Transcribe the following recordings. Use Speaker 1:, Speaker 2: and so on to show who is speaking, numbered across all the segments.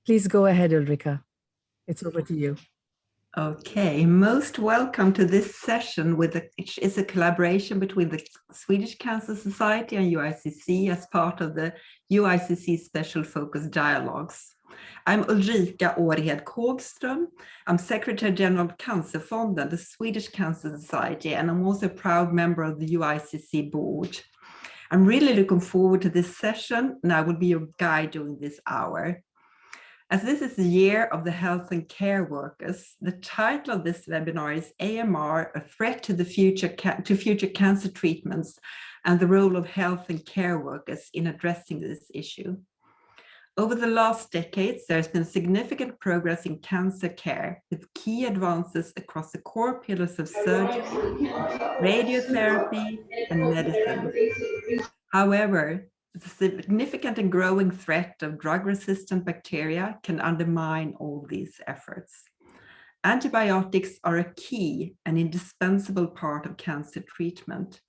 Speaker 1: Please go ahead, Ulrika. It's over to you.
Speaker 2: Okay, most welcome to this session, which is a collaboration between the Swedish Cancer Society and UICC as part of the UICC Special Focus Dialogues. I'm Ulrika Århed Kågström. I'm Secretary General of Cancerfonden, the Swedish Cancer Society, and I'm also a proud member of the UICC board. I'm really looking forward to this session, and I will be your guide during this hour. As this is the year of the health and care workers, the title of this webinar is AMR, a threat to the future cancer treatments and the role of health and care workers in addressing this issue. Over the last decades, there's been significant progress in cancer care with key advances across the core pillars of surgery, radiotherapy, and medicine. However, the significant and growing threat of drug-resistant bacteria can undermine all these efforts. Antibiotics are a key and indispensable part of cancer treatment.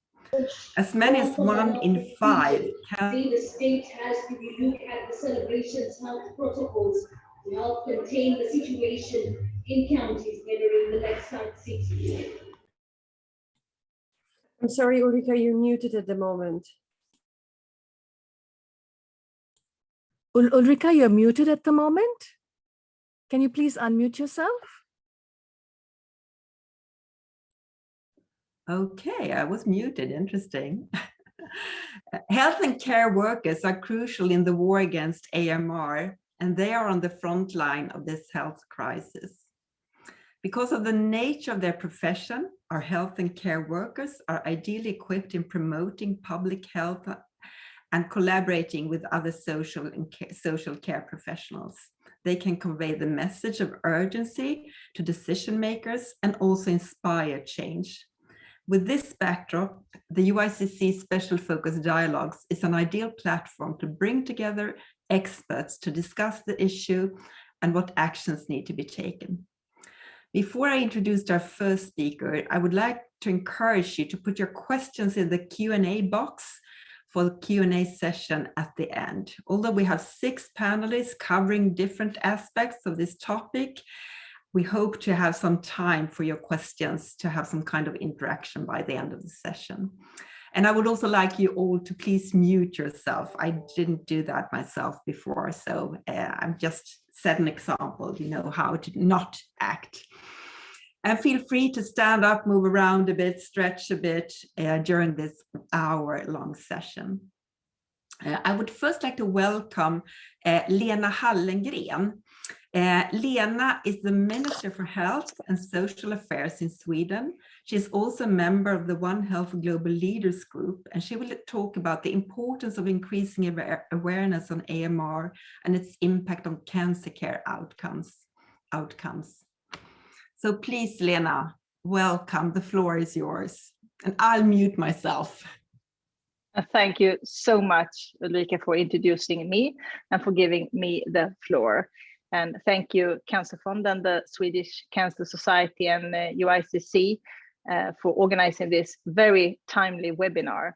Speaker 2: As many as 1 in 5
Speaker 3: the state has to look at the celebrations health protocols to help contain the situation in counties bordering the lakeside city.
Speaker 1: I'm sorry, Ulrika, you're muted at the moment. Ulrika, you're muted at the moment. Can you please unmute yourself?
Speaker 2: Okay, I was muted, interesting. Health and care workers are crucial in the war against AMR, and they are on the front line of this health crisis. Because of the nature of their profession, our health and care workers are ideally equipped in promoting public health and collaborating with other social care professionals. They can convey the message of urgency to decision makers and also inspire change. With this backdrop, the UICC Special Focus Dialogues is an ideal platform to bring together experts to discuss the issue and what actions need to be taken. Before I introduce our first speaker, I would like to encourage you to put your questions in the Q&A box for the Q&A session at the end. Although we have 6 panelists covering different aspects of this topic, we hope to have some time for your questions to have some kind of interaction by the end of the session. And I would also like you all to please mute yourself. I didn't do that myself before, so I'm just set an example, you know, how to not act. And feel free to stand up, move around a bit, stretch a bit during this hour-long session. I would first like to welcome Lena Hallengren. Lena is the Minister for Health and Social Affairs in Sweden. She is also a member of the One Health Global Leaders Group, and she will talk about the importance of increasing awareness on AMR and its impact on cancer care outcomes. So please, Lena, welcome. The floor is yours. And I'll mute myself.
Speaker 4: Thank you so much, Ulrika, for introducing me and for giving me the floor. And thank you, Cancerfonden, the Swedish Cancer Society, and UICC for organizing this very timely webinar.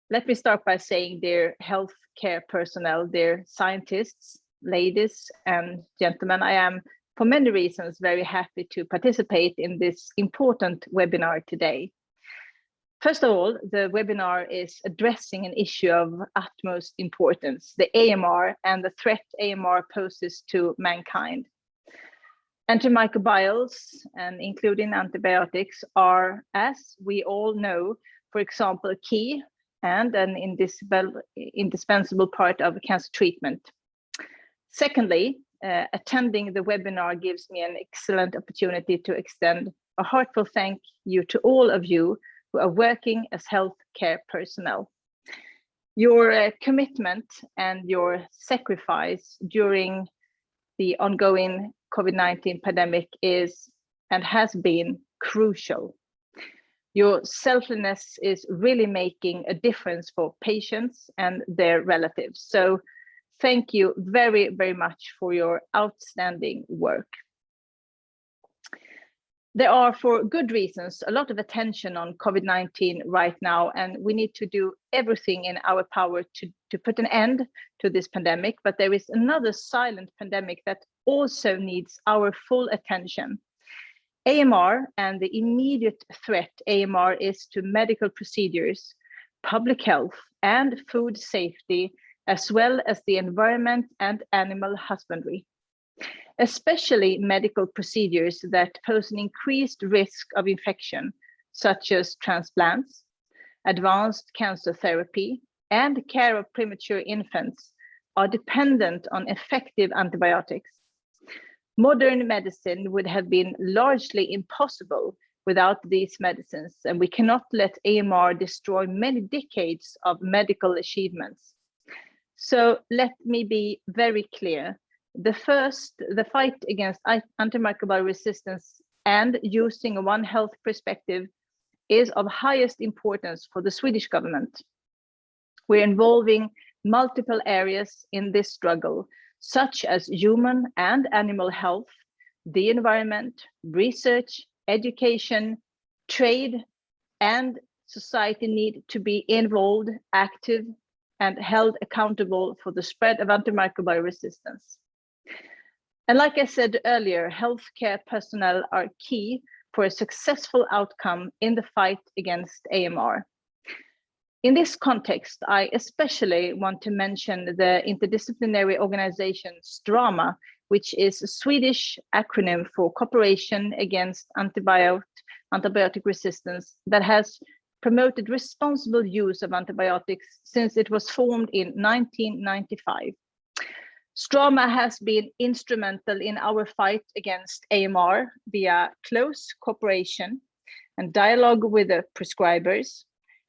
Speaker 4: Let me start by saying, dear healthcare personnel, dear scientists, ladies and gentlemen, I am, for many reasons, very happy to participate in this important webinar today. First of all, the webinar is addressing an issue of utmost importance, the AMR and the threat AMR poses to mankind. Antimicrobials, and including antibiotics, are, as we all know, for example, a key and an indispensable part of cancer treatment. Secondly, attending the webinar gives me an excellent opportunity to extend a heartfelt thank you to all of you who are working as healthcare personnel. Your commitment and your sacrifice during the ongoing COVID-19 pandemic is and has been crucial. Your selflessness is really making a difference for patients and their relatives. So thank you very, very much for your outstanding work. There are, for good reasons, a lot of attention on COVID-19 right now, and we need to do everything in our power to put an end to this pandemic. But there is another silent pandemic that also needs our full attention. AMR, and the immediate threat AMR is to medical procedures, public health, and food safety, as well as the environment and animal husbandry. Especially medical procedures that pose an increased risk of infection, such as transplants, advanced cancer therapy, and care of premature infants, are dependent on effective antibiotics. Modern medicine would have been largely impossible without these medicines, and we cannot let AMR destroy many decades of medical achievements. So let me be very clear. The fight against antimicrobial resistance and using a One Health perspective is of highest importance for the Swedish government. We're involving multiple areas in this struggle, such as human and animal health, the environment, research, education, trade, and society need to be involved, active, and held accountable for the spread of antimicrobial resistance. And like I said earlier, healthcare personnel are key for a successful outcome in the fight against AMR. In this context, I especially want to mention the interdisciplinary organization STRAMA, which is a Swedish acronym for Cooperation Against Antibiotic Resistance, that has promoted responsible use of antibiotics since it was formed in 1995. STRAMA has been instrumental in our fight against AMR via close cooperation and dialogue with the prescribers.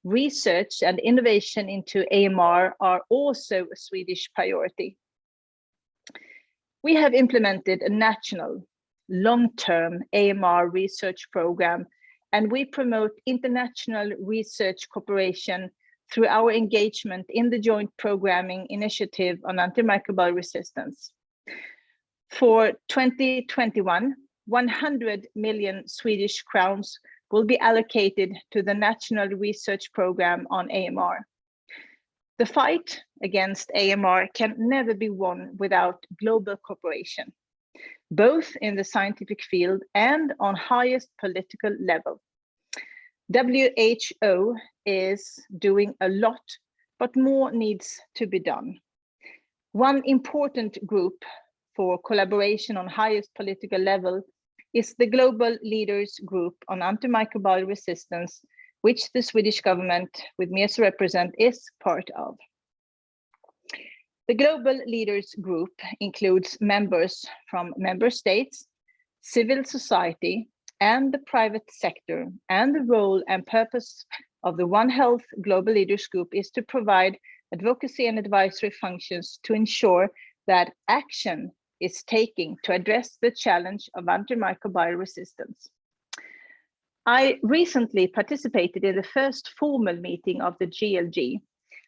Speaker 4: Research and innovation into AMR are also a Swedish priority. We have implemented a national, long-term AMR research program, and we promote international research cooperation through our engagement in the Joint Programming Initiative on Antimicrobial Resistance. For 2021, 100 million Swedish crowns will be allocated to the National Research Program on AMR. The fight against AMR can never be won without global cooperation, both in the scientific field and on highest political level. WHO is doing a lot, but more needs to be done. One important group for collaboration on highest political level is the Global Leaders Group on Antimicrobial Resistance, which the Swedish government, with me as a representative, is part of. The Global Leaders Group includes members from member states, civil society, and the private sector, and the role and purpose of the One Health Global Leaders Group is to provide advocacy and advisory functions to ensure that action is taken to address the challenge of antimicrobial resistance. I recently participated in the first formal meeting of the GLG,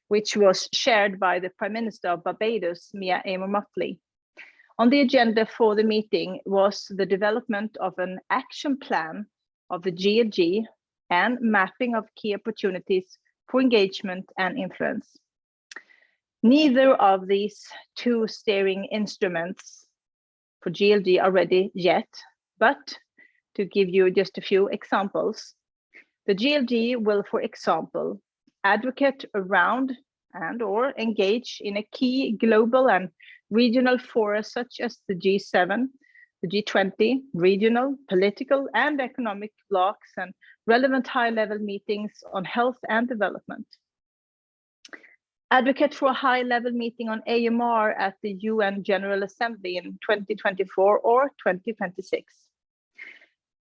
Speaker 4: which was chaired by the Prime Minister of Barbados, Mia Motley. On the agenda for the meeting was the development of an action plan of the GLG and mapping of key opportunities for engagement and influence. Neither of these two steering instruments for GLG are ready yet, but to give you just a few examples, the GLG will, for example, advocate around and/or engage in a key global and regional fora such as the G7, the G20, regional, political, and economic blocs, and relevant high-level meetings on health and development. Advocate for a high-level meeting on AMR at the UN General Assembly in 2024 or 2026.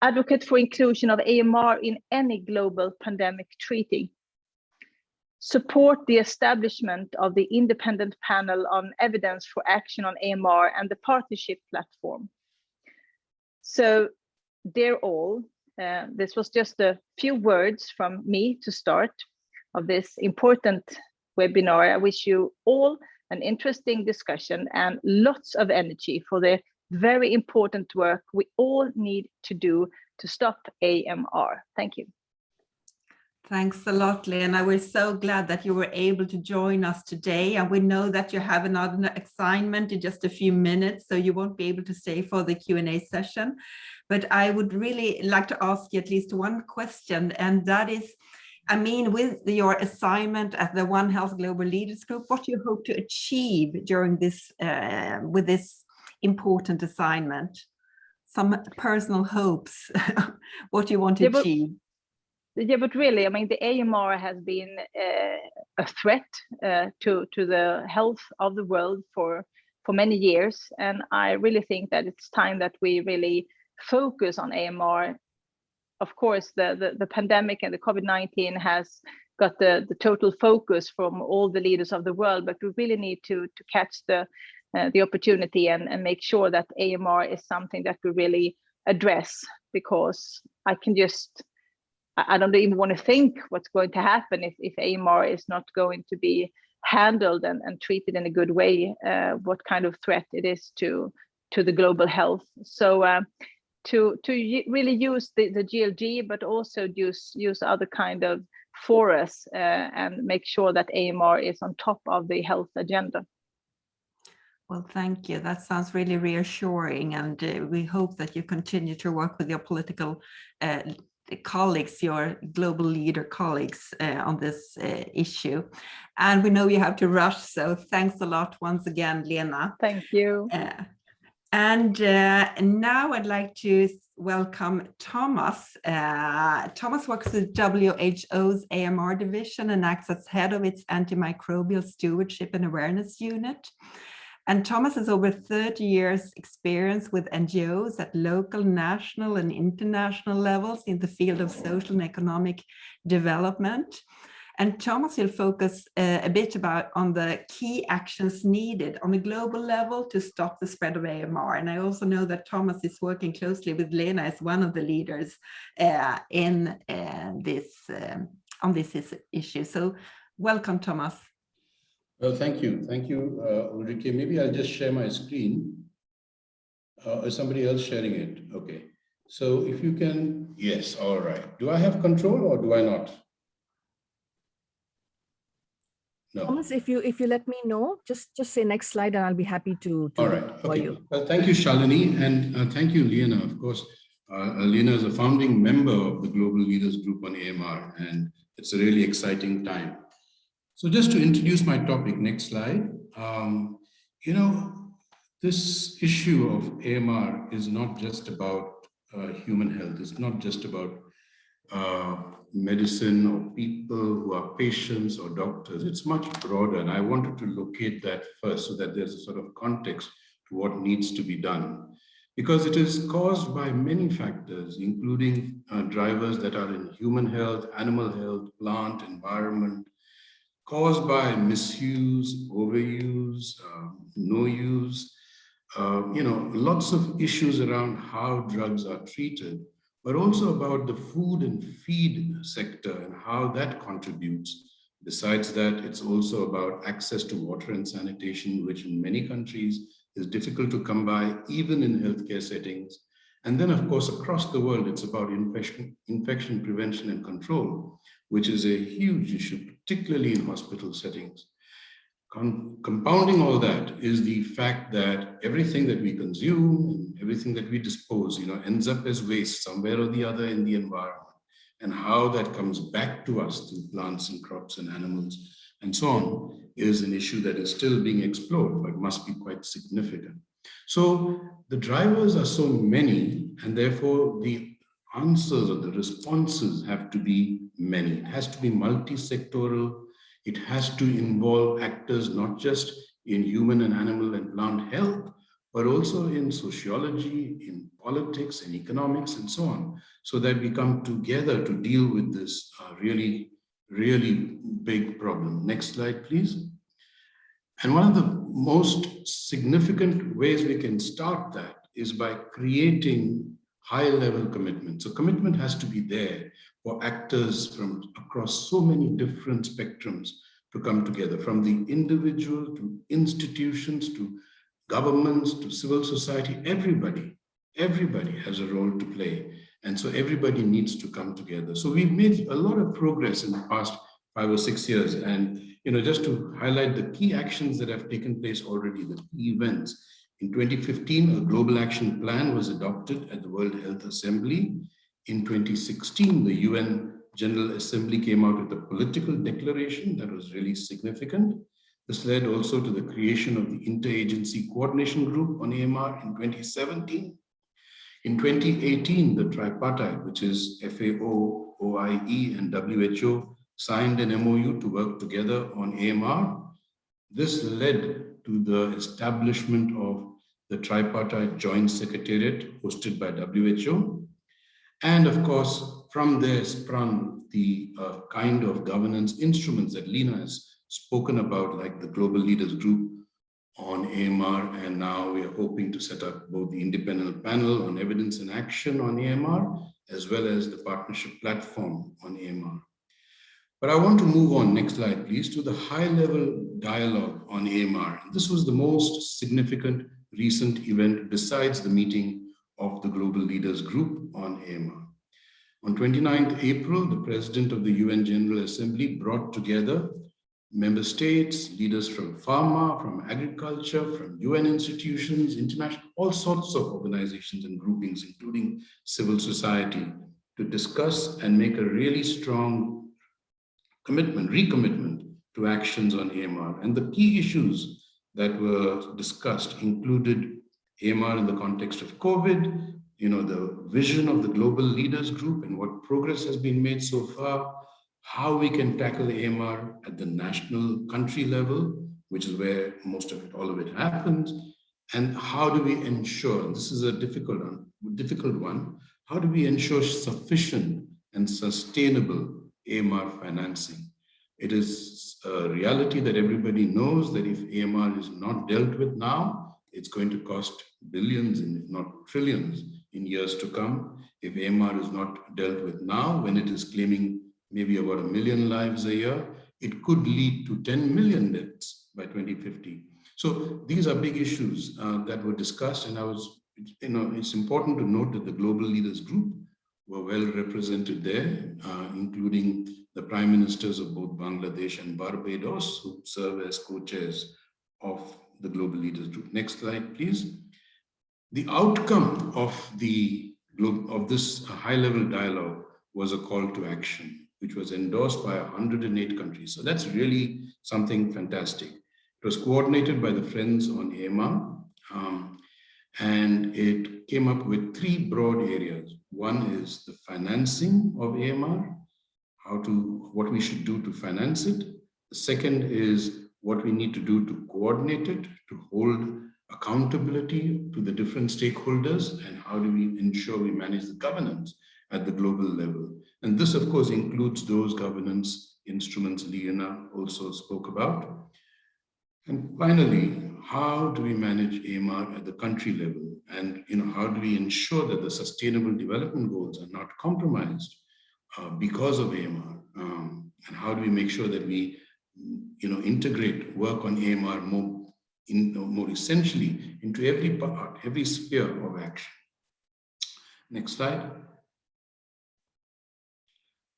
Speaker 4: Advocate for inclusion of AMR in any global pandemic treaty. Support the establishment of the independent panel on evidence for action on AMR and the partnership platform. So, dear all, this was just a few words from me to start of this important webinar. I wish you all an interesting discussion and lots of energy for the very important work we all need to do to stop AMR. Thank you.
Speaker 2: Thanks a lot, Lena. We're so glad that you were able to join us today. And we know that you have another assignment in just a few minutes, so you won't be able to stay for the Q&A session. But I would really like to ask you at least one question, and that is, I mean, with your assignment at the One Health Global Leaders Group, what do you hope to achieve during this, with this important assignment? Some personal hopes, what do you want to achieve?
Speaker 4: Yeah, but really, I mean, the AMR has been a threat to the health of the world for many years. And I really think that it's time that we really focus on AMR. Of course, the pandemic and the COVID-19 has got the total focus from all the leaders of the world, but we really need to catch the opportunity and make sure that AMR is something that we really address, because I don't even want to think what's going to happen if AMR is not going to be handled and treated in a good way, what kind of threat it is to the global health. So to really use the GLG, but also use other kind of forums and make sure that AMR is on top of the health agenda.
Speaker 2: Well, thank you. That sounds really reassuring, and we hope that you continue to work with your political colleagues, your global leader colleagues on this issue. And we know you have to rush, so thanks a lot once again, Lena.
Speaker 4: Thank you.
Speaker 2: And now I'd like to welcome Thomas. Thomas works with WHO's AMR division and acts as head of its Antimicrobial Stewardship and Awareness Unit. And Thomas has over 30 years experience with NGOs at local, national, and international levels in the field of social and economic development. And Thomas will focus a bit on the key actions needed on a global level to stop the spread of AMR. And I also know that Thomas is working closely with Lena as one of the leaders on this issue. So welcome, Thomas.
Speaker 5: Well, thank you. Thank you, Ulrike. Maybe I'll just share my screen. Is somebody else sharing it? Okay. So if you can, yes, all right. Do I have control or do I not? No.
Speaker 1: Thomas, if you let me know, just say next slide and I'll be happy to
Speaker 5: all right. Okay. You. Well, thank you, Shalini, and thank you, Lena. Of course, Lena is a founding member of the Global Leaders Group on AMR, and it's a really exciting time. So just to introduce my topic, next slide. You know, this issue of AMR is not just about human health. It's not just about medicine or people who are patients or doctors. It's much broader. And I wanted to locate that first so that there's a sort of context to what needs to be done. Because it is caused by many factors, including drivers that are in human health, animal health, plant, environment, caused by misuse, overuse, no use, you know, lots of issues around how drugs are treated, but also about the food and feed sector and how that contributes. Besides that, it's also about access to water and sanitation, which in many countries is difficult to come by, even in healthcare settings. And then, of course, across the world, it's about infection prevention and control, which is a huge issue, particularly in hospital settings. Compounding all that is the fact that everything that we consume and everything that we dispose, you know, ends up as waste somewhere or the other in the environment, and how that comes back to us through plants and crops and animals and so on is an issue that is still being explored, but must be quite significant. So the drivers are so many, and therefore the answers or the responses have to be many. It has to be multi-sectoral. It has to involve actors not just in human and animal and plant health, but also in sociology, in politics, in economics, and so on, so that we come together to deal with this really, really big problem. Next slide, please. And one of the most significant ways we can start that is by creating high-level commitment. So commitment has to be there for actors from across so many different spectrums to come together, from the individual to institutions to governments to civil society. Everybody has a role to play. And so everybody needs to come together. So we've made a lot of progress in the past 5 or 6 years. And just to highlight the key actions that have taken place already, the key events. In 2015, a global action plan was adopted at the World Health Assembly. In 2016, the UN General Assembly came out with a political declaration that was really significant. This led also to the creation of the Interagency Coordination Group on AMR in 2017. In 2018, the tripartite, which is FAO, OIE, and WHO, signed an MOU to work together on AMR. This led to the establishment of the Tripartite Joint Secretariat hosted by WHO. And of course, from there sprung the kind of governance instruments that Lena has spoken about, like the Global Leaders Group on AMR. And now we are hoping to set up both the independent panel on evidence and action on AMR, as well as the partnership platform on AMR. But I want to move on, next slide please, to the high-level dialogue on AMR. This was the most significant recent event besides the meeting of the Global Leaders Group on AMR. On 29th April, the President of the UN General Assembly brought together member states, leaders from pharma, from agriculture, from UN institutions, international, all sorts of organizations and groupings, including civil society, to discuss and make a really strong recommitment to actions on AMR. And the key issues that were discussed included AMR in the context of COVID, the vision of the Global Leaders Group and what progress has been made so far, how we can tackle AMR at the national country level, which is where most of it, all of it happens, and how do we ensure, and this is a difficult one, how do we ensure sufficient and sustainable AMR financing? It is a reality that everybody knows that if AMR is not dealt with now, it's going to cost billions, and if not trillions, in years to come. If AMR is not dealt with now, when it is claiming maybe about 1 million lives a year, it could lead to 10 million deaths by 2050. So these are big issues that were discussed, and it's important to note that the Global Leaders Group were well represented there, including the prime ministers of both Bangladesh and Barbados, who serve as co-chairs of the Global Leaders Group. Next slide, please. The outcome of this high-level dialogue was a call to action, which was endorsed by 108 countries. So that's really something fantastic. It was coordinated by the Friends on AMR, and it came up with 3 broad areas. One is the financing of AMR, what we should do to finance it. The second is what we need to do to coordinate it, to hold accountability to the different stakeholders, and how do we ensure we manage the governance at the global level. And this, of course, includes those governance instruments Lena also spoke about. And finally, how do we manage AMR at the country level? And how do we ensure that the sustainable development goals are not compromised because of AMR? And how do we make sure that we integrate work on AMR more essentially into every part, every sphere of action? Next slide.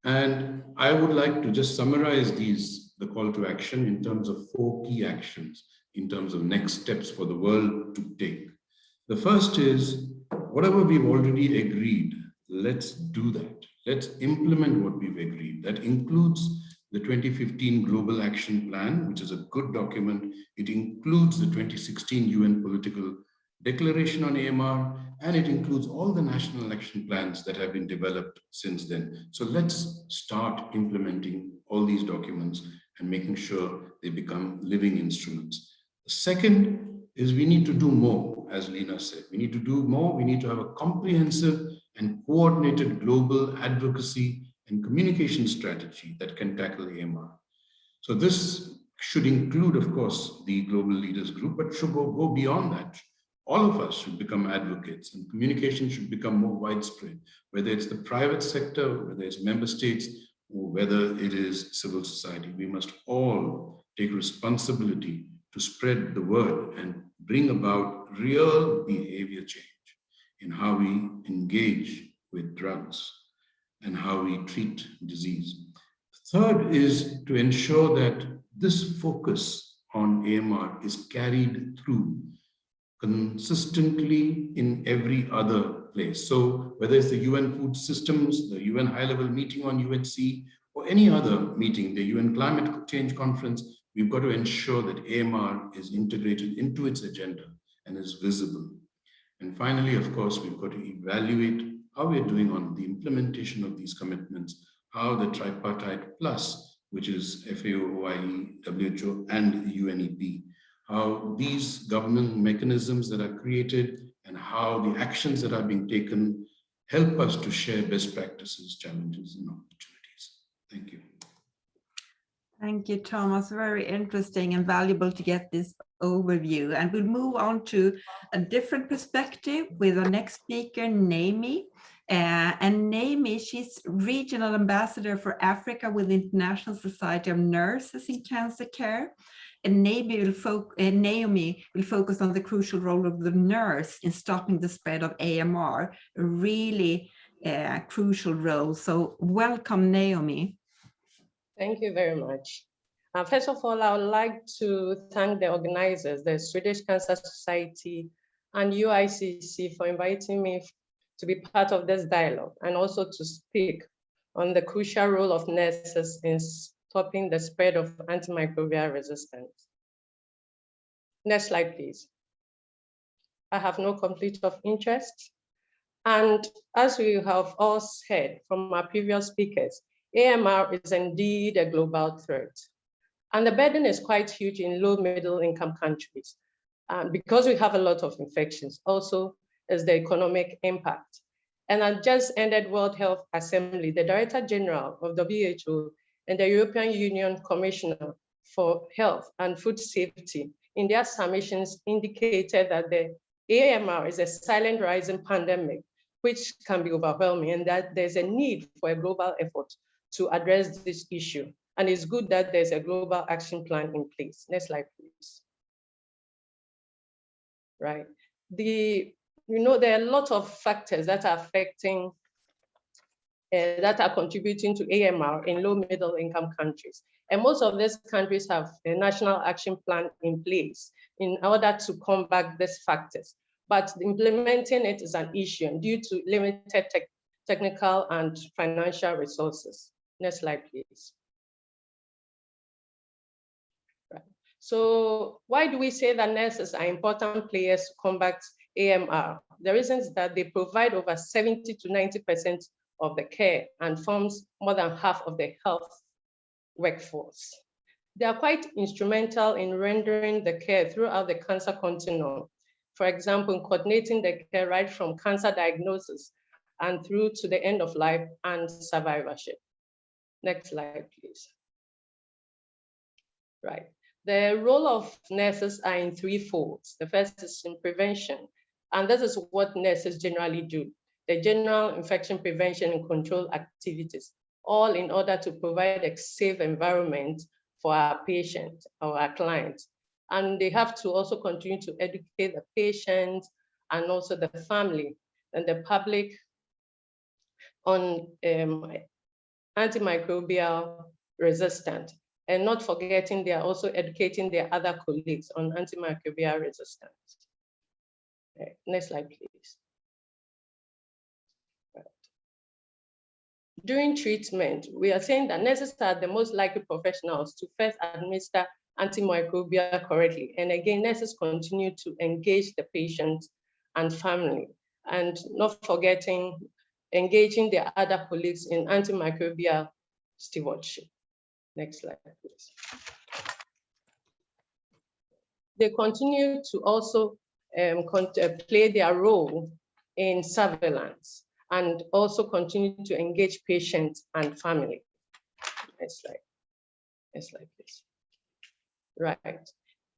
Speaker 5: And I would like to just summarize the call to action in terms of 4 key actions, in terms of next steps for the world to take. The first is, whatever we've already agreed, let's do that. Let's implement what we've agreed. That includes the 2015 Global Action Plan, which is a good document. It includes the 2016 UN Political Declaration on AMR, and it includes all the national action plans that have been developed since then. So let's start implementing all these documents and making sure they become living instruments. The second is we need to do more, as Lena said. We need to do more. We need to have a comprehensive and coordinated global advocacy and communication strategy that can tackle AMR. So this should include, of course, the Global Leaders Group, but should go beyond that. All of us should become advocates, and communication should become more widespread, whether it's the private sector, whether it's member states, or whether it is civil society. We must all take responsibility to spread the word and bring about real behavior change in how we engage with drugs and how we treat disease. Third is to ensure that this focus on AMR is carried through consistently in every other place. So whether it's the UN food systems, the UN high-level meeting on UNC, or any other meeting, the UN climate change conference, we've got to ensure that AMR is integrated into its agenda and is visible. And finally, of course, we've got to evaluate how we're doing on the implementation of these commitments, how the tripartite plus, which is FAO, OIE, WHO, and UNEP, how these governance mechanisms that are created and how the actions that are being taken help us to share best practices, challenges, and opportunities. Thank you.
Speaker 2: Thank you, Thomas. Very interesting and valuable to get this overview. And we'll move on to a different perspective with our next speaker, Naomi. And Naomi, she's Regional Ambassador for Africa with the International Society of Nurses in Cancer Care. And Naomi will focus on the crucial role of the nurse in stopping the spread of AMR, a really crucial role. So welcome, Naomi.
Speaker 6: Thank you very much. First of all, I would like to thank the organizers, the Swedish Cancer Society and UICC, for inviting me to be part of this dialogue and also to speak on the crucial role of nurses in stopping the spread of antimicrobial resistance. Next slide, please. I have no conflict of interest. And as we have all heard from our previous speakers, AMR is indeed a global threat. And the burden is quite huge in low middle income countries. Because we have a lot of infections, also is the economic impact. And I just ended World Health Assembly, the Director General of WHO and the European Union Commissioner for Health and Food Safety in their submissions indicated that the AMR is a silent rising pandemic, which can be overwhelming, and that there's a need for a global effort to address this issue. And it's good that there's a global action plan in place. Next slide, please. Right. There are a lot of factors that are affecting, that are contributing to AMR in low middle income countries. And most of these countries have a national action plan in place in order to combat these factors. But implementing it is an issue due to limited technical and financial resources. Next slide, please. Right. So why do we say that nurses are important players to combat AMR? The reason is that they provide over 70 to 90% of the care and forms more than half of the health workforce. They are quite instrumental in rendering the care throughout the cancer continuum. For example, in coordinating the care right from cancer diagnosis and through to the end of life and survivorship. Next slide, please. Right. The role of nurses are in three folds. The first is in prevention, and this is what nurses generally do. The general infection prevention and control activities, all in order to provide a safe environment for our patients or our clients. And they have to also continue to educate the patients and also the family and the public on antimicrobial resistance. And not forgetting, they are also educating their other colleagues on antimicrobial resistance. Okay, next slide, please. Right. During treatment, we are saying that nurses are the most likely professionals to first administer antimicrobial correctly. And again, nurses continue to engage the patient and family, and not forgetting engaging their other colleagues in antimicrobial stewardship. Next slide, please. They continue to also play their role in surveillance and also continue to engage patients and family. Next slide. Next slide, please. Right.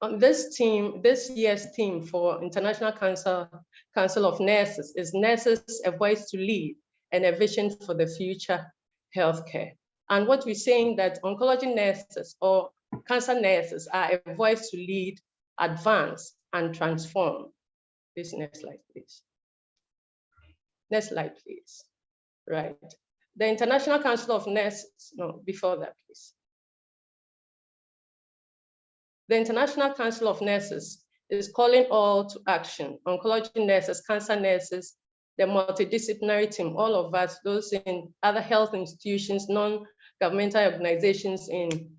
Speaker 6: On this team, this year's theme for International Council of Nurses is Nurses, a Voice to Lead and a Vision for the Future Healthcare. And what we're saying that oncology nurses or cancer nurses are a voice to lead, advance, and transform. This next slide, please. Next slide, please. right? The International Council of Nurses, no, before that, please. The International Council of Nurses is calling all to action. Oncology nurses, cancer nurses, the multidisciplinary team, all of us, those in other health institutions, non-governmental organizations in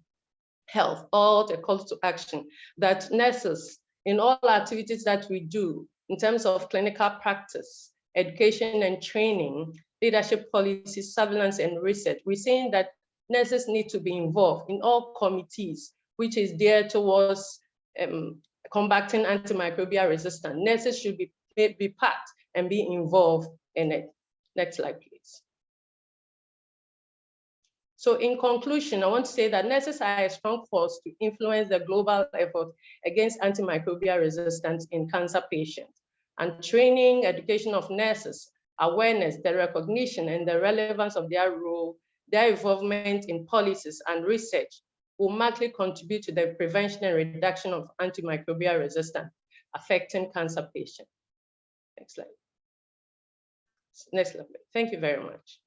Speaker 6: health, all the call to action that nurses in all activities that we do in terms of clinical practice, education and training, leadership policies, surveillance and research, we're saying that nurses need to be involved in all committees, which is geared towards combating antimicrobial resistance. Nurses should be part and be involved in it. Next slide, please. So in conclusion, I want to say that nurses are a strong force to influence the global effort against antimicrobial resistance in cancer patients. And training, education of nurses, awareness, the recognition and the relevance of their role, their involvement in policies and research will markedly contribute to the prevention and reduction of antimicrobial resistance affecting cancer patients. Next slide. Next slide. Thank you very much.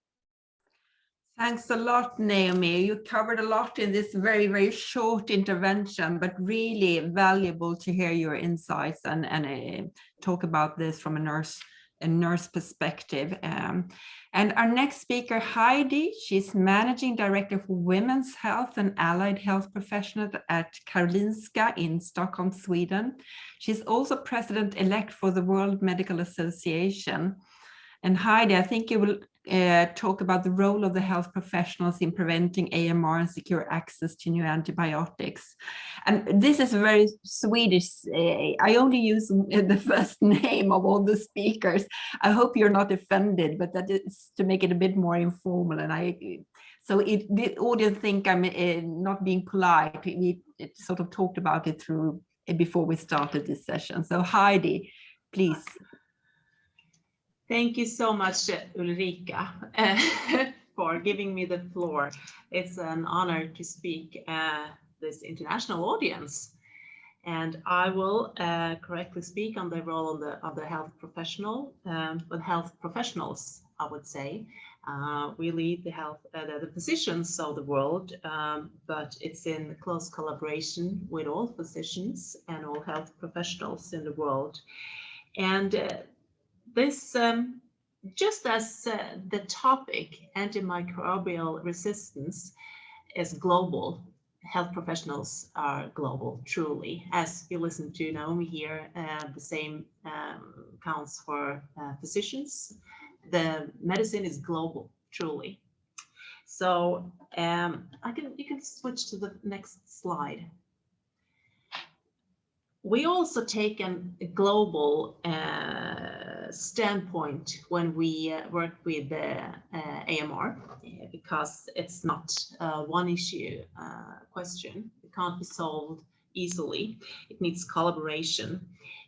Speaker 2: Thanks a lot, Naomi. You covered a lot in this very, very short intervention, but really valuable to hear your insights and talk about this from a nurse perspective. And our next speaker, Heidi, she's Managing Director for Women's Health and Allied Health Professionals at Karolinska in Stockholm, Sweden. She's also President-elect for the World Medical Association. And Heidi, I think you will talk about the role of the health professionals in preventing AMR and secure access to new antibiotics. And this is very Swedish. I only use the first name of all the speakers. I hope you're not offended, but that is to make it a bit more informal. And so the audience think I'm not being polite. We sort of talked about it through before we started this session. So Heidi, please.
Speaker 7: Thank you so much, Ulrika, for giving me the floor. It's an honor to speak this international audience. And I will correctly speak on the role of the health professional, but health professionals, I would say. We lead the physicians of the world, but it's in close collaboration with all physicians and all health professionals in the world. And this, just as the topic, antimicrobial resistance, is global, health professionals are global, truly. As you listen to Naomi here, the same counts for physicians. The medicine is global, truly. So you can switch to the next slide. We also take a global standpoint when we work with the AMR, because it's not one issue question. It can't be solved easily. It needs collaboration.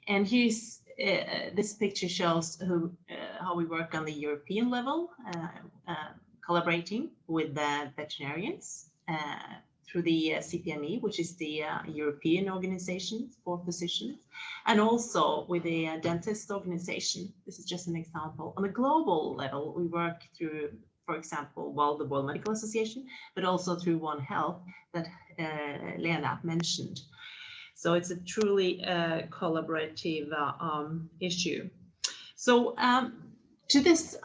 Speaker 7: And here's this picture shows how we work on the European level, collaborating with the veterinarians through the CPME, which is the European organization for physicians, and also with the dentist organization. This is just an example. On a global level, we work through, for example, the World Medical Association, but also through One Health that Lena mentioned. So it's a truly collaborative issue. So to this,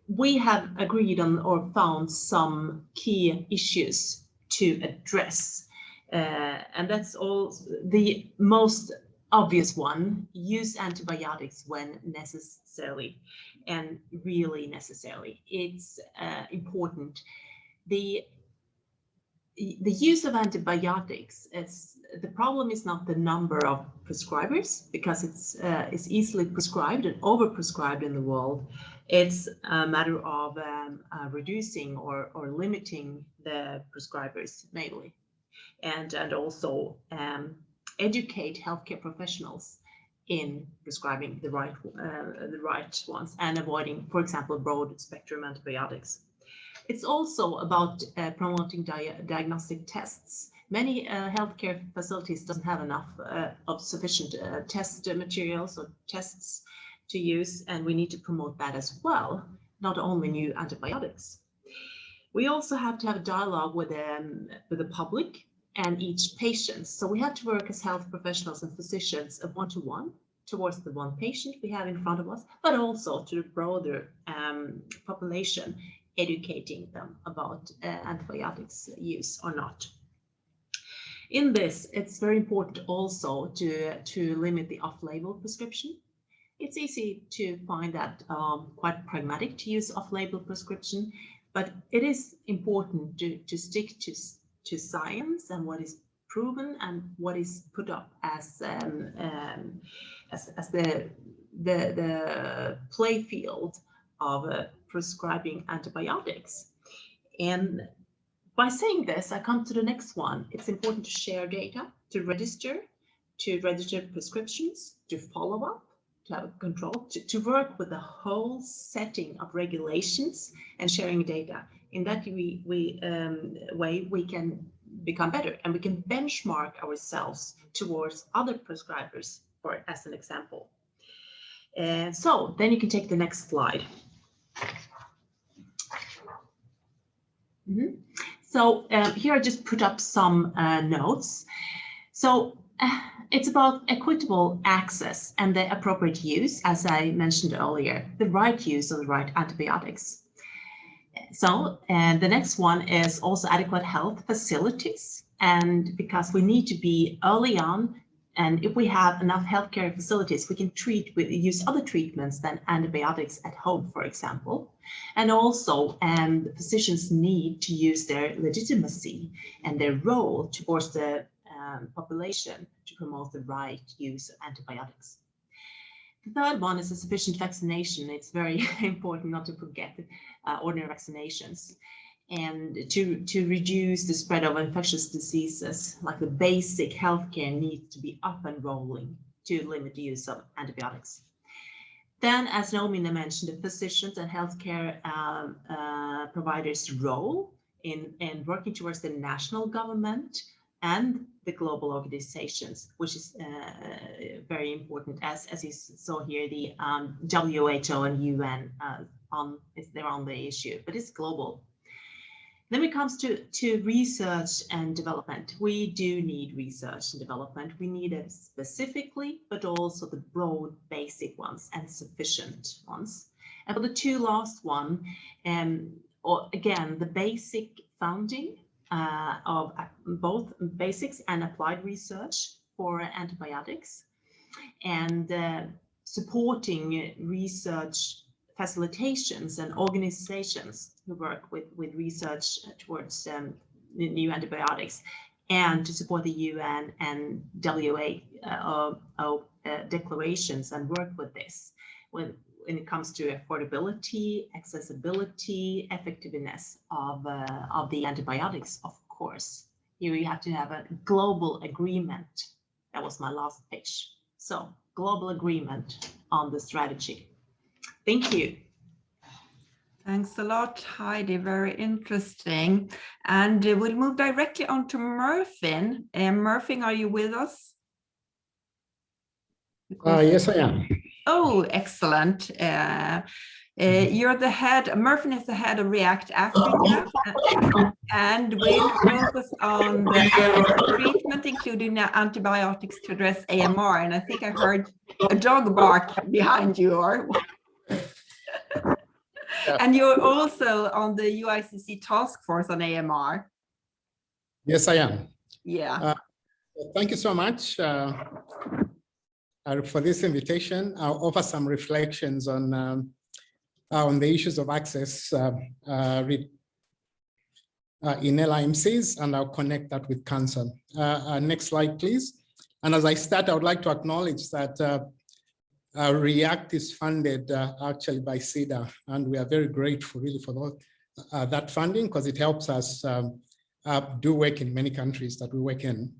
Speaker 7: we have agreed on or found some key issues to address, and that's all. The most obvious one: use antibiotics when necessary, and really necessary. It's important. The use of antibiotics, the problem is not the number of prescribers, because it's easily prescribed and overprescribed in the world. It's a matter of reducing or limiting the prescribers mainly, and also educate healthcare professionals in prescribing the right ones and avoiding, for example, broad spectrum antibiotics. It's also about promoting diagnostic tests. Many healthcare facilities doesn't have enough of sufficient test materials or tests to use, and we need to promote that as well. not only new antibiotics. We also have to have a dialogue with the public and each patient. So we have to work as health professionals and physicians one-to-one towards the one patient we have in front of us, but also to the broader population, educating them about antibiotics use or not. In this, it's very important also to limit the off-label prescription. It's easy to find that quite pragmatic to use off-label prescription, but it is important to stick to science and what is proven and what is put up as the play field of prescribing antibiotics. And by saying this, I come to the next one. It's important to share data, to register prescriptions, to follow up, to have control, to work with the whole setting of regulations and sharing data. In that way, we can become better and we can benchmark ourselves towards other prescribers, as an example. So then you can take the next slide. So here I just put up some notes. So it's about equitable access and the appropriate use, as I mentioned earlier, the right use of the right antibiotics. So the next one is also adequate health facilities, and because we need to be early on, and if we have enough healthcare facilities, we can use other treatments than antibiotics at home, for example. And also, physicians need to use their legitimacy and their role towards the population to promote the right use of antibiotics. The third one is a sufficient vaccination. It's very important not to forget ordinary vaccinations, and to reduce the spread of infectious diseases, like the basic healthcare needs to be up and rolling to limit the use of antibiotics. Then, as Naomi mentioned, the physicians and healthcare providers' role in working towards the national government and the global organizations, which is very important, as you saw here, the WHO and UN they're on the issue, but it's global. Then when it comes to research and development, we do need research and development. We need it specifically, but also the broad basic ones and sufficient ones. And for the two last one, or again, the basic funding of both basics and applied research for antibiotics, and supporting research facilitations and organizations who work with research towards new antibiotics, and to support the UN and WHO declarations and work with this when it comes to affordability, accessibility, effectiveness of the antibiotics, of course. Here you have to have a global agreement. That was my last pitch. So global agreement on the strategy. Thank you.
Speaker 2: Thanks a lot, Heidi. Very interesting. And we'll move directly on to Murfin. Murfin, are you with us?
Speaker 8: Yes, I am.
Speaker 2: Oh, excellent. You're the head, Murfin is the head of REACT Africa, and will focus on the treatment, including the antibiotics to address AMR. And I think I heard a dog bark behind you. Or and you're also on the UICC task force on AMR.
Speaker 8: Yes, I am.
Speaker 2: Yeah.
Speaker 8: Thank you so much for this invitation. I'll offer some reflections on the issues of access in LIMCs, and I'll connect that with cancer. Next slide, please. And as I start, I would like to acknowledge that REACT is funded actually by CEDA, and we are very grateful really for that funding, because it helps us do work in many countries that we work in.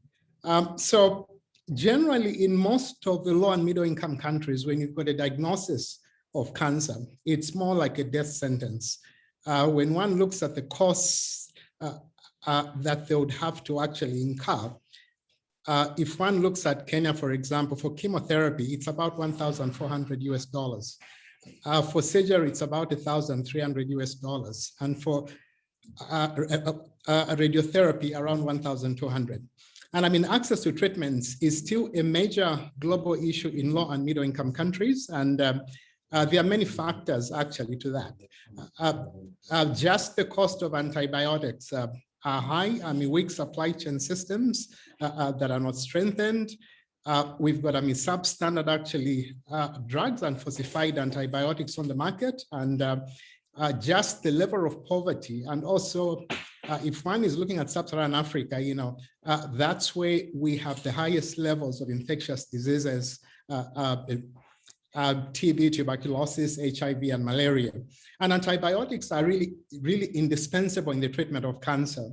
Speaker 8: So generally, in most of the low and middle income countries, when you've got a diagnosis of cancer, it's more like a death sentence. When one looks at the costs that they would have to actually incur, if one looks at Kenya, for example, for chemotherapy, it's about $1,400 US. For surgery, it's about $1,300 US, and for radiotherapy, around 1,200. And I mean, access to treatments is still a major global issue in low and middle income countries. And there are many factors actually to that. Just the cost of antibiotics are high. I mean, weak supply chain systems that are not strengthened. We've got, I mean, substandard actually drugs and falsified antibiotics on the market, and just the level of poverty. And also, if one is looking at sub-Saharan Africa, you know, that's where we have the highest levels of infectious diseases, TB, tuberculosis, HIV, and malaria. And antibiotics are really, really indispensable in the treatment of cancer.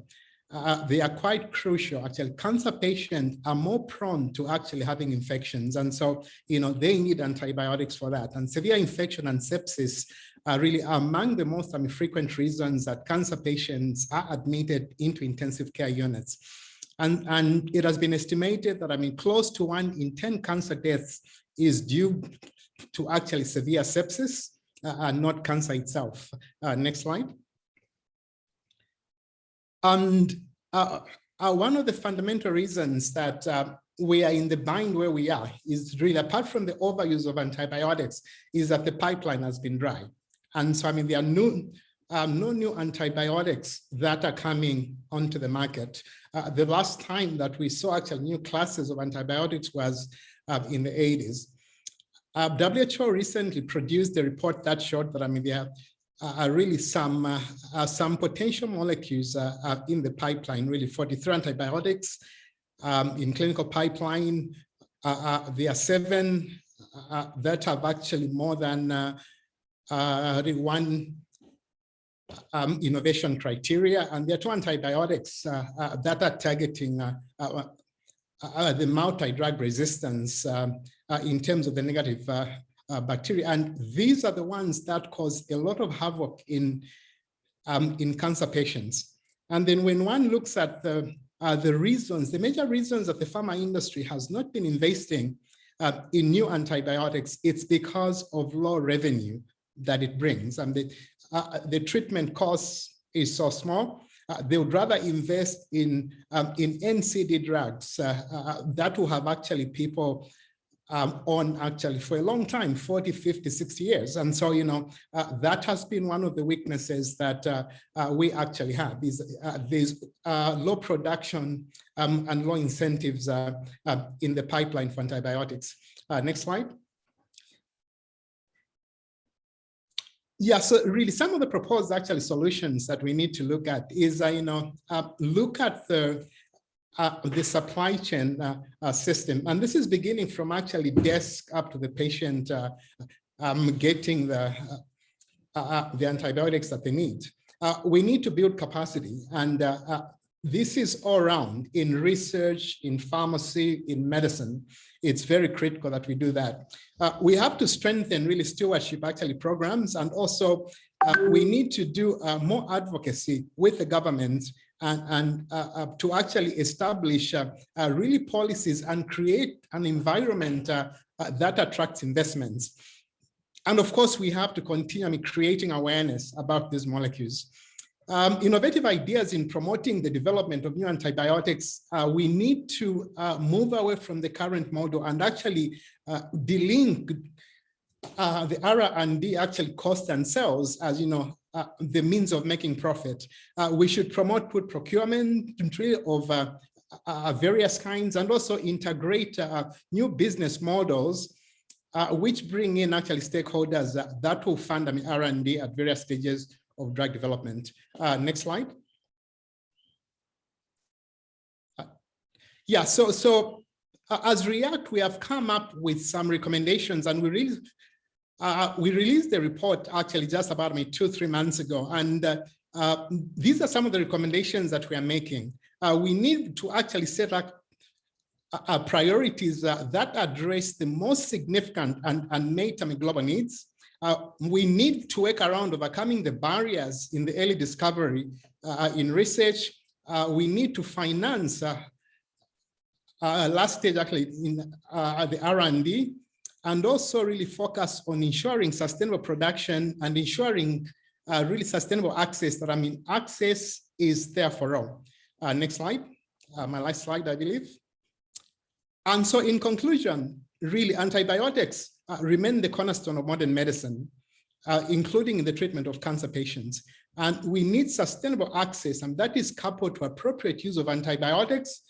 Speaker 8: They are quite crucial. Actually, cancer patients are more prone to actually having infections. And so, you know, they need antibiotics for that. And severe infection and sepsis are really among the most frequent reasons that cancer patients are admitted into intensive care units. And it has been estimated that, I mean, close to 1 in 10 cancer deaths is due to actually severe sepsis, not cancer itself. Next slide. And one of the fundamental reasons that we are in the bind where we are is really, apart from the overuse of antibiotics, is that the pipeline has been dry. And so, I mean, there are no new antibiotics that are coming onto the market. The last time that we saw actually new classes of antibiotics was in the 80s. WHO recently produced a report that showed that, I mean, there are really some potential molecules in the pipeline, really 43 antibiotics in clinical pipeline. There are 7 that have actually more than one innovation criteria, and there are 2 antibiotics that are targeting the multi-drug resistance in terms of the negative bacteria, and these are the ones that cause a lot of havoc in cancer patients. And then when one looks at the reasons, the major reasons that the pharma industry has not been investing in new antibiotics, it's because of low revenue that it brings, and the treatment cost is so small. They would rather invest in NCD drugs that will have actually people on actually for a long time, 40, 50, 60 years. And so, you know, that has been one of the weaknesses that we actually have, is there's low production and low incentives in the pipeline for antibiotics. Next slide. Yeah, so really some of the proposed actually solutions that we need to look at is, you know, look at the supply chain system. And this is beginning from actually desk up to the patient getting the antibiotics that they need. We need to build capacity, and this is all around in research, in pharmacy, in medicine. It's very critical that we do that. We have to strengthen really stewardship actually programs, and also we need to do more advocacy with the government and to actually establish really policies and create an environment that attracts investments. And of course, we have to continue creating awareness about these molecules. Innovative ideas in promoting the development of new antibiotics, we need to move away from the current model and actually delink the R&D actually cost and sales as, you know, the means of making profit. We should promote good procurement of various kinds, and also integrate new business models which bring in actually stakeholders that will fund R&D at various stages of drug development. Next slide. Yeah, so as REACT, we have come up with some recommendations, and we released the report actually just about 2-3 months ago. And these are some of the recommendations that we are making. We need to actually set up priorities that address the most significant and unmet global needs. We need to work around overcoming the barriers in the early discovery in research. We need to finance last stage actually in the R&D. and also really focus on ensuring sustainable production and ensuring really sustainable access. That I mean, access is there for all. Next slide, my last slide, I believe. And so in conclusion, really antibiotics remain the cornerstone of modern medicine, including in the treatment of cancer patients. And we need sustainable access, and that is coupled to appropriate use of antibiotics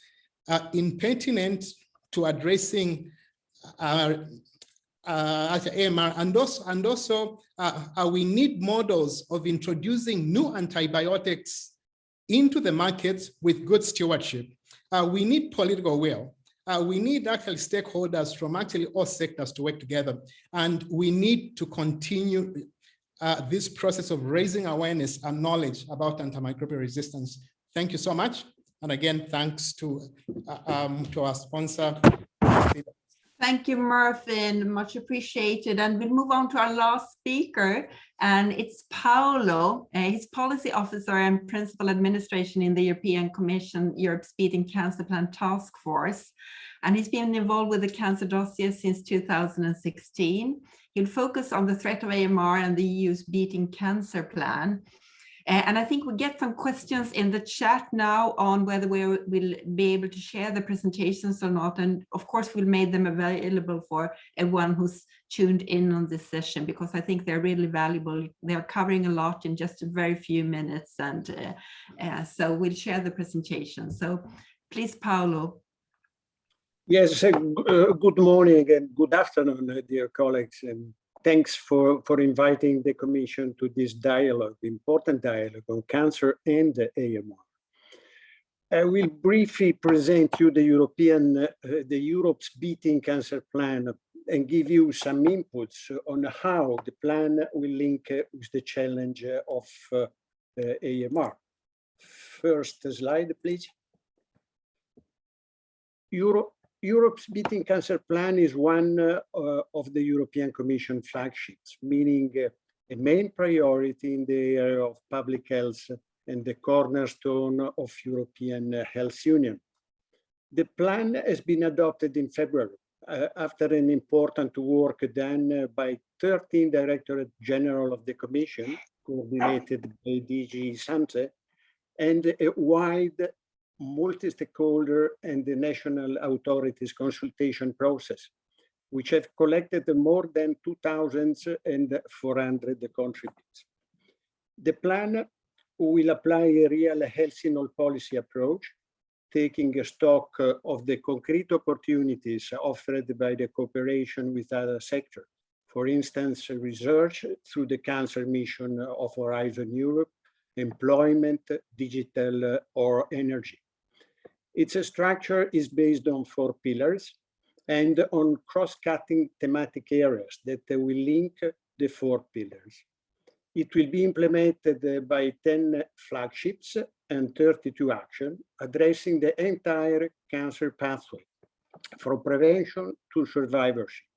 Speaker 8: in pertinent to addressing AMR, and also we need models of introducing new antibiotics into the market with good stewardship. We need political will. We need actually stakeholders from actually all sectors to work together, and we need to continue this process of raising awareness and knowledge about antimicrobial resistance. Thank you so much, and again, thanks to our sponsor.
Speaker 2: Thank you, Murphin, much appreciated. And we'll move on to our last speaker, and it's Paolo. He's policy officer and principal administration in the European Commission, Europe's Beating Cancer Plan Task Force. And he's been involved with the cancer dossier since 2016. He'll focus on the threat of AMR and the EU's Beating Cancer Plan. And I think we get some questions in the chat now on whether we will be able to share the presentations or not. And of course, we'll make them available for everyone who's tuned in on this session, because I think they're really valuable. They're covering a lot in just a very few minutes. And so we'll share the presentation. So please, Paolo.
Speaker 9: Yes, good morning and good afternoon, dear colleagues. And thanks for inviting the Commission to this dialogue, important dialogue on cancer and AMR. I will briefly present you the Europe's Beating Cancer Plan and give you some inputs on how the plan will link with the challenge of AMR. First slide, please. Europe's Beating Cancer Plan is one of the European Commission flagships, meaning a main priority in the area of public health and the cornerstone of European Health Union. The plan has been adopted in February after an important work done by 13 Directorate General of the Commission, coordinated by DG Sante, and a wide multi-stakeholder and the national authorities consultation process, which have collected more than 2,400 contributors. The plan will apply a real health in all policy approach, taking a stock of the concrete opportunities offered by the cooperation with other sectors. For instance, research through the cancer mission of Horizon Europe, employment, digital, or energy. Its structure is based on 4 pillars and on cross-cutting thematic areas that will link the 4 pillars. It will be implemented by 10 flagships and 32 actions, addressing the entire cancer pathway, from prevention to survivorship,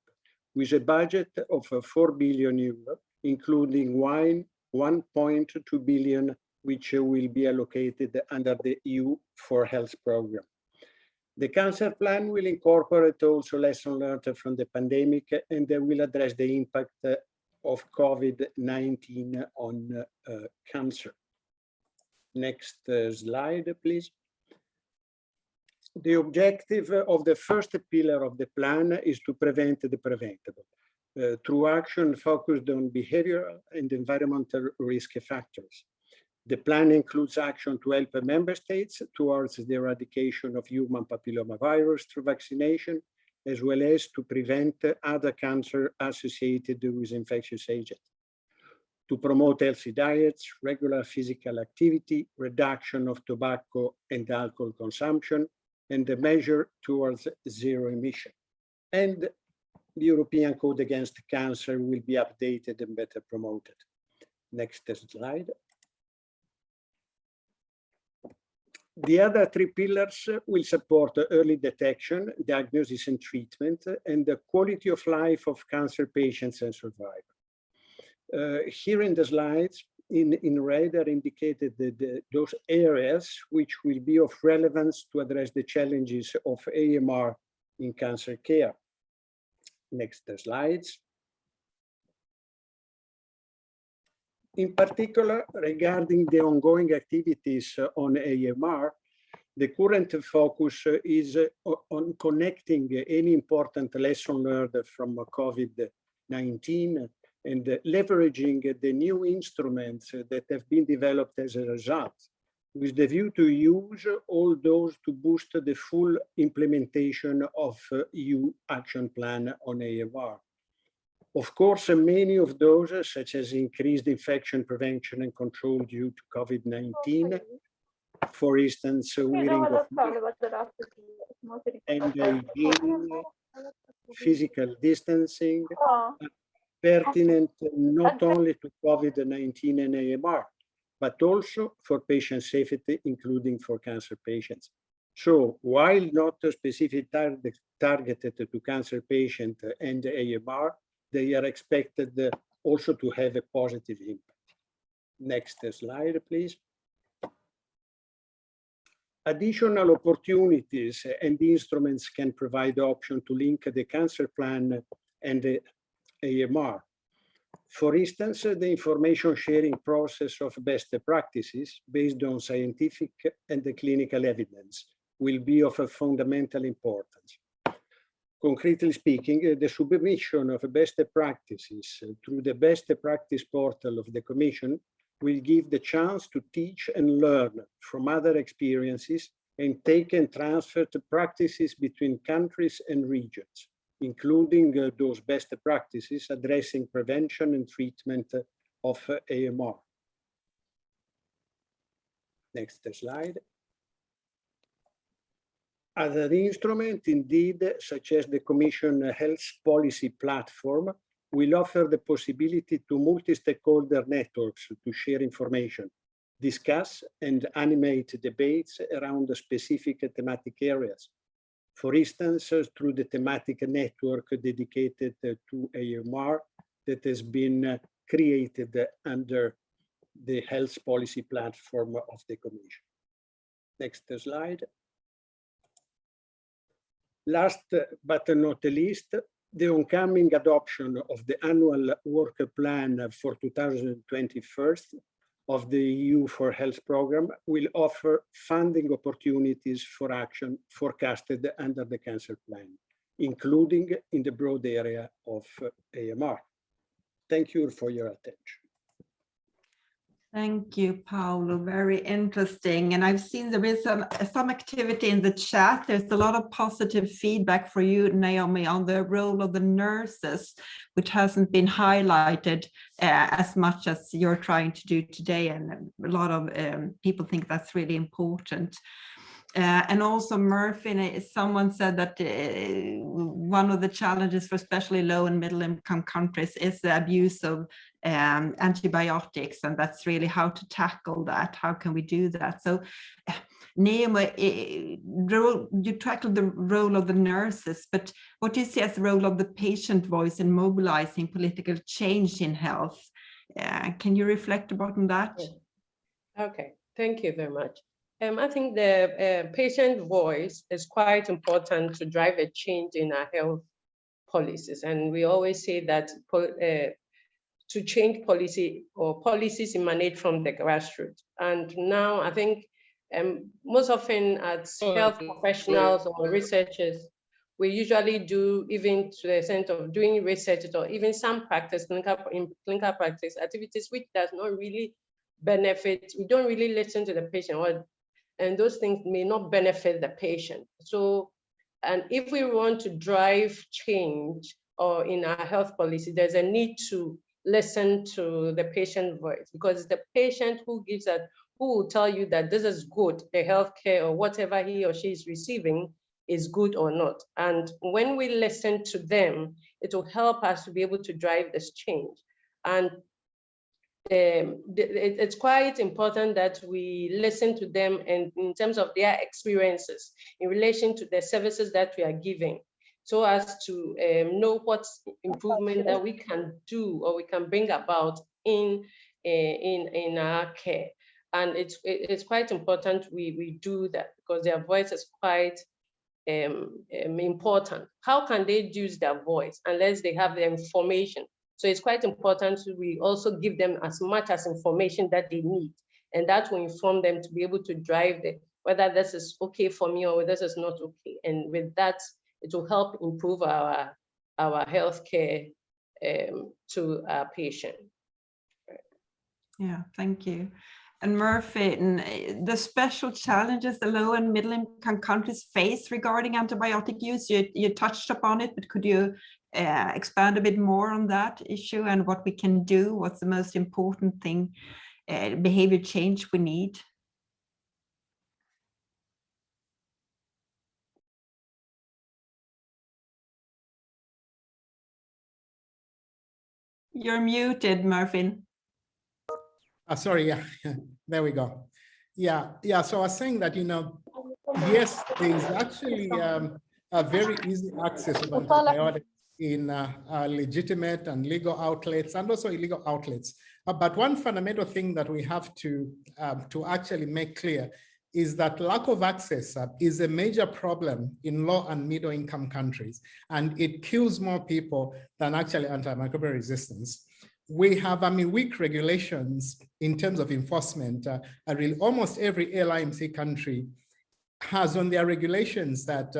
Speaker 9: with a budget of 4 billion euros, including 1.2 billion which will be allocated under the EU4Health program. The cancer plan will incorporate also lessons learned from the pandemic, and they will address the impact of COVID-19 on cancer. Next slide, please. The objective of the first pillar of the plan is to prevent the preventable through action focused on behavioral and environmental risk factors. The plan includes action to help member states towards the eradication of human papillomavirus through vaccination, as well as to prevent other cancer associated with infectious agents. To promote healthy diets, regular physical activity, reduction of tobacco and alcohol consumption, and the measure towards zero emission. And the European Code Against Cancer will be updated and better promoted. Next slide. The other 3 pillars will support early detection, diagnosis and treatment, and the quality of life of cancer patients and survivors. Here in the slides, in red are indicated those areas which will be of relevance to address the challenges of AMR in cancer care. Next slides. In particular, regarding the ongoing activities on AMR, the current focus is on connecting any important lesson learned from COVID-19 and leveraging the new instruments that have been developed as a result, with the view to use all those to boost the full implementation of EU action plan on AMR. Of course, many of those, such as increased infection prevention and control due to COVID-19, for instance, wearing of masks and hygiene, physical distancing, are pertinent not only to COVID-19 and AMR, but also for patient safety, including for cancer patients. So while not specifically targeted to cancer patients and AMR, they are expected also to have a positive impact. Next slide, please. Additional opportunities and instruments can provide option to link the cancer plan and the AMR. For instance, the information sharing process of best practices based on scientific and clinical evidence will be of a fundamental importance. Concretely speaking, the submission of best practices through the best practice portal of the Commission will give the chance to teach and learn from other experiences and take and transfer the practices between countries and regions, including those best practices addressing prevention and treatment of AMR. Next slide. Other instruments, indeed, such as the Commission Health Policy Platform, will offer the possibility to multi-stakeholder networks to share information, discuss and animate debates around the specific thematic areas. For instance, through the thematic network dedicated to AMR that has been created under the Health Policy Platform of the Commission. Next slide. Last but not least, the oncoming adoption of the annual work plan for 2021 of the EU for Health program will offer funding opportunities for action forecasted under the cancer plan, including in the broad area of AMR. Thank you for your attention.
Speaker 2: Thank you, Paolo. Very interesting. And I've seen there is some activity in the chat. There's a lot of positive feedback for you, Naomi, on the role of the nurses, which hasn't been highlighted as much as you're trying to do today. And a lot of people think that's really important. And also, Murphy, someone said that one of the challenges for especially low and middle income countries is the abuse of antibiotics, and that's really how to tackle that. How can we do that? So, Naomi, you tackled the role of the nurses, but what do you see as the role of the patient voice in mobilizing political change in health? Can you reflect about that?
Speaker 6: Okay, thank you very much. I think the patient voice is quite important to drive a change in our health policies. And we always say that to change policy or policies emanate from the grassroots. And now I think most often as health professionals or researchers, we usually do, even to the extent of doing research or even some practice, clinical practice activities, which does not really benefit. We don't really listen to the patient, and those things may not benefit the patient. So, and if we want to drive change or in our health policy, there's a need to listen to the patient voice, because it's the patient who gives that, who will tell you that this is good, the healthcare or whatever he or she is receiving is good or not. And when we listen to them, it will help us to be able to drive this change. And it's quite important that we listen to them and in terms of their experiences in relation to the services that we are giving, so as to know what improvement that we can do or we can bring about in our care. And it's quite important we do that, because their voice is quite important. How can they use their voice unless they have the information? So it's quite important we also give them as much as information that they need, and that will inform them to be able to drive whether this is okay for me or this is not okay. And with that, it will help improve our healthcare to our patient.
Speaker 2: Yeah, thank you. And Murphy, the special challenges the low and middle income countries face regarding antibiotic use, you touched upon it, but could you expand a bit more on that issue and what we can do? What's the most important thing, behavior change we need? You're muted, Murphy.
Speaker 8: Sorry, yeah, there we go. Yeah. So I was saying that, yes, there is actually a very easy access of antibiotics in legitimate and legal outlets and also illegal outlets. But one fundamental thing that we have to actually make clear is that lack of access is a major problem in low and middle income countries, and it kills more people than actually antimicrobial resistance. We have, weak regulations in terms of enforcement. Really, almost every LIMC country has on their regulations that,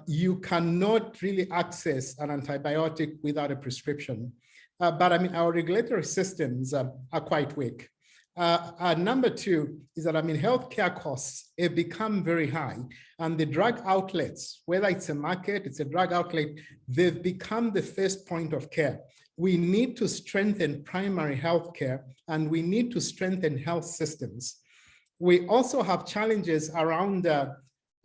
Speaker 8: you cannot really access an antibiotic without a prescription. But our regulatory systems are quite weak. Number two is that, healthcare costs have become very high, and the drug outlets, whether it's a market, it's a drug outlet, they've become the first point of care. We need to strengthen primary healthcare, and we need to strengthen health systems. We also have challenges around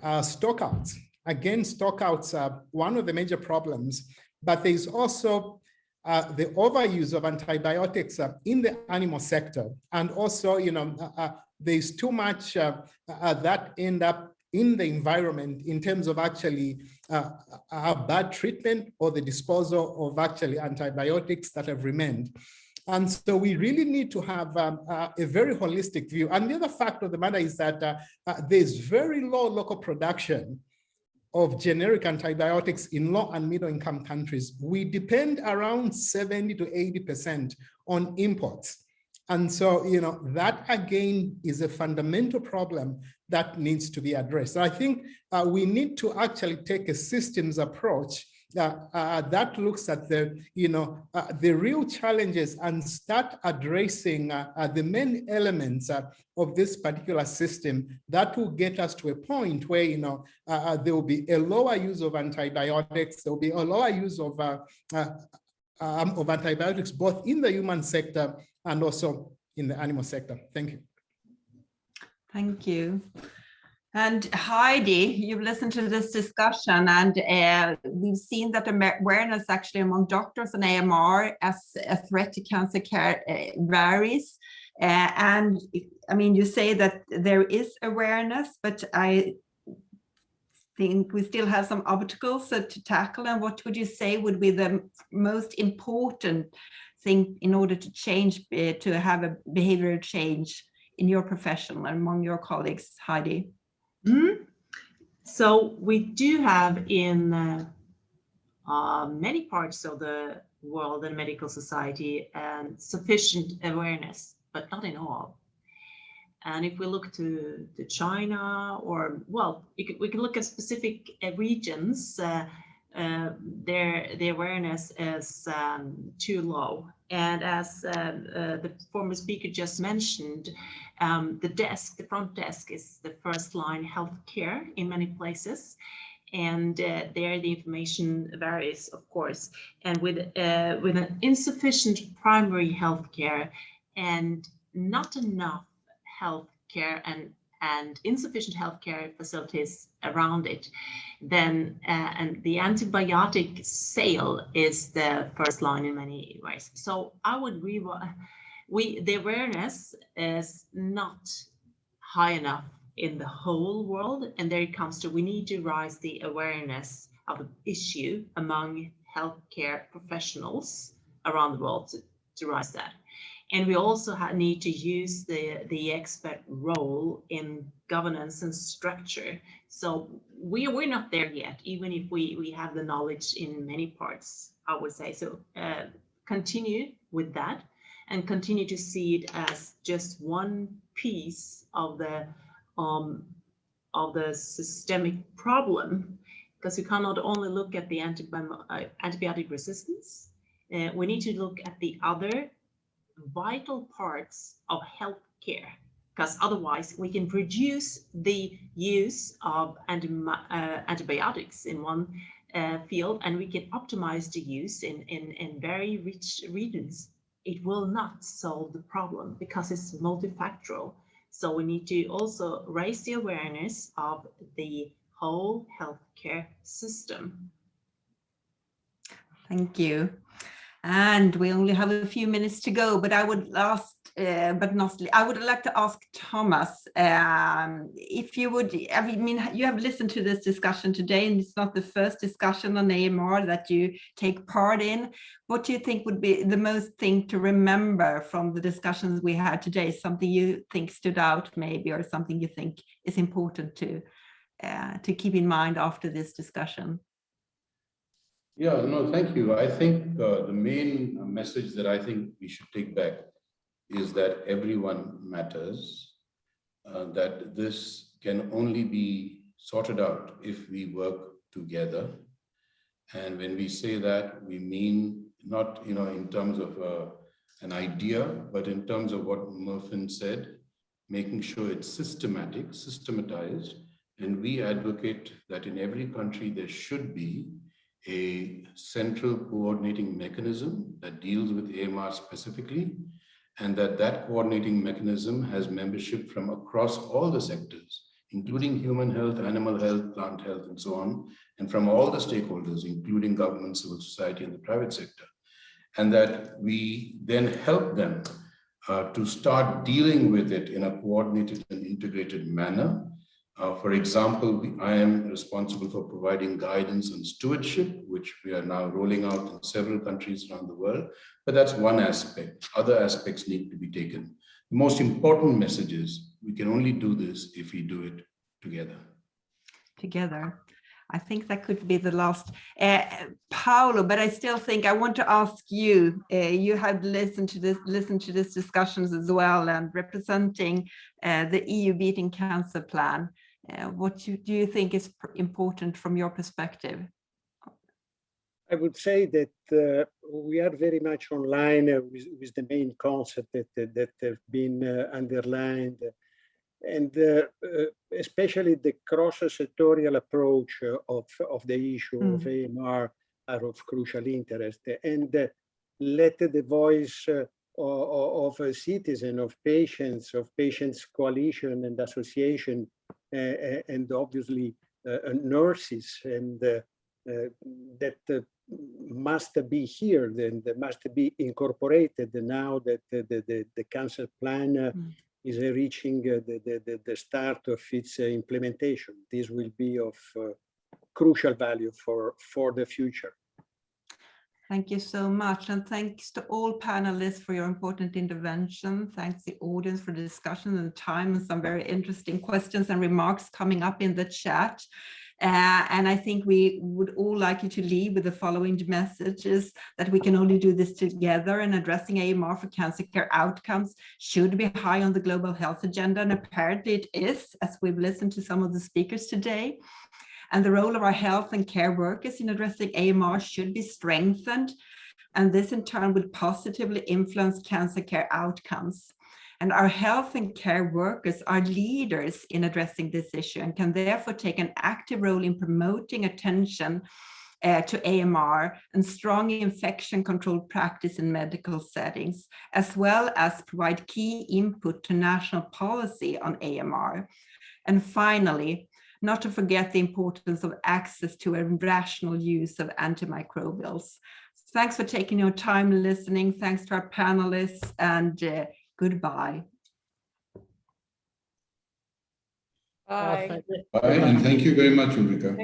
Speaker 8: stockouts. Again, stockouts are one of the major problems, but there's also the overuse of antibiotics in the animal sector. And also, there's too much that end up in the environment in terms of actually bad treatment or the disposal of actually antibiotics that have remained. And so we really need to have a very holistic view. And the other fact of the matter is that there's very low local production of generic antibiotics in low and middle income countries. We depend around 70 to 80% on imports. And so, that again is a fundamental problem that needs to be addressed. I think we need to actually take a systems approach that looks at the real challenges and start addressing the main elements of this particular system that will get us to a point where there will be a lower use of antibiotics, there will be a lower use of antibiotics both in the human sector and also in the animal sector. Thank you.
Speaker 2: Thank you. And Heidi, you've listened to this discussion, and we've seen that awareness actually among doctors and AMR as a threat to cancer care varies. And you say that there is awareness, but I think we still have some obstacles to tackle. And what would you say would be the most important thing in order to change, to have a behavioral change in your profession and among your colleagues, Heidi?
Speaker 7: Mm-hmm. So we do have in many parts of the world and medical society sufficient awareness, but not in all. And if we look to China, or we can look at specific regions, the awareness is too low. And as the former speaker just mentioned, the front desk is the first line healthcare in many places. And there the information varies, of course. And with an insufficient primary healthcare and not enough healthcare and insufficient healthcare facilities around it, then and the antibiotic sale is the first line in many ways. So I would the awareness is not high enough in the whole world, and there it comes to we need to raise the awareness of the issue among healthcare professionals around the world to raise that. And we also need to use the expert role in governance and structure. So we're not there yet, even if we have the knowledge in many parts, I would say. So continue with that and continue to see it as just one piece of the systemic problem, because you cannot only look at the antibiotic resistance. We need to look at the other vital parts of healthcare, because otherwise we can reduce the use of antibiotics in one field, and we can optimize the use in very rich regions. It will not solve the problem because it's multifactorial. So we need to also raise the awareness of the whole healthcare system.
Speaker 2: Thank you. And we only have a few minutes to go, but I would I would like to ask Thomas, if you would, I mean, you have listened to this discussion today, and it's not the first discussion on AMR that you take part in. What do you think would be the most thing to remember from the discussions we had today? Something you think stood out maybe, or something you think is important to keep in mind after this discussion?
Speaker 5: Yeah, no, thank you. I think the main message that I think we should take back is that everyone matters, that this can only be sorted out if we work together. And when we say that, we mean not, in terms of an idea, but in terms of what Murphin said, making sure it's systematic, systematized. And we advocate that in every country there should be a central coordinating mechanism that deals with AMR specifically, and that coordinating mechanism has membership from across all the sectors, including human health, animal health, plant health, and so on, and from all the stakeholders, including government, civil society, and the private sector. And that we then help them to start dealing with it in a coordinated and integrated manner. For example, I am responsible for providing guidance on stewardship, which we are now rolling out in several countries around the world. But that's one aspect. Other aspects need to be taken. The most important message is we can only do this if we do it together. Together.
Speaker 2: I think that could be the last. Paolo, but I still think I want to ask you, you have listened to this discussions as well, and representing the EU Beating Cancer Plan. What do you think is important from your perspective?
Speaker 9: I would say that we are very much online with the main concept that have been underlined, and especially the cross-sectorial approach of the issue of AMR are of crucial interest. And let the voice of a citizen, of patients coalition and association, and obviously nurses, and that must be here, and must be incorporated now that the cancer plan is reaching the start of its implementation. This will be of crucial value for the future.
Speaker 2: Thank you so much, and thanks to all panelists for your important intervention. Thanks the audience for the discussion and time, and some very interesting questions and remarks coming up in the chat. And I think we would all like you to leave with the following messages: that we can only do this together, and addressing AMR for cancer care outcomes should be high on the global health agenda, and apparently it is, as we've listened to some of the speakers today. And the role of our health and care workers in addressing AMR should be strengthened, and this in turn would positively influence cancer care outcomes. And our health and care workers are leaders in addressing this issue, and can therefore take an active role in promoting attention to AMR and strong infection control practice in medical settings, as well as provide key input to national policy on AMR. And finally, not to forget the importance of access to a rational use of antimicrobials. Thanks for taking your time listening. Thanks to our panelists, and goodbye.
Speaker 6: Bye.
Speaker 5: Bye, and thank you very much, Ulrika.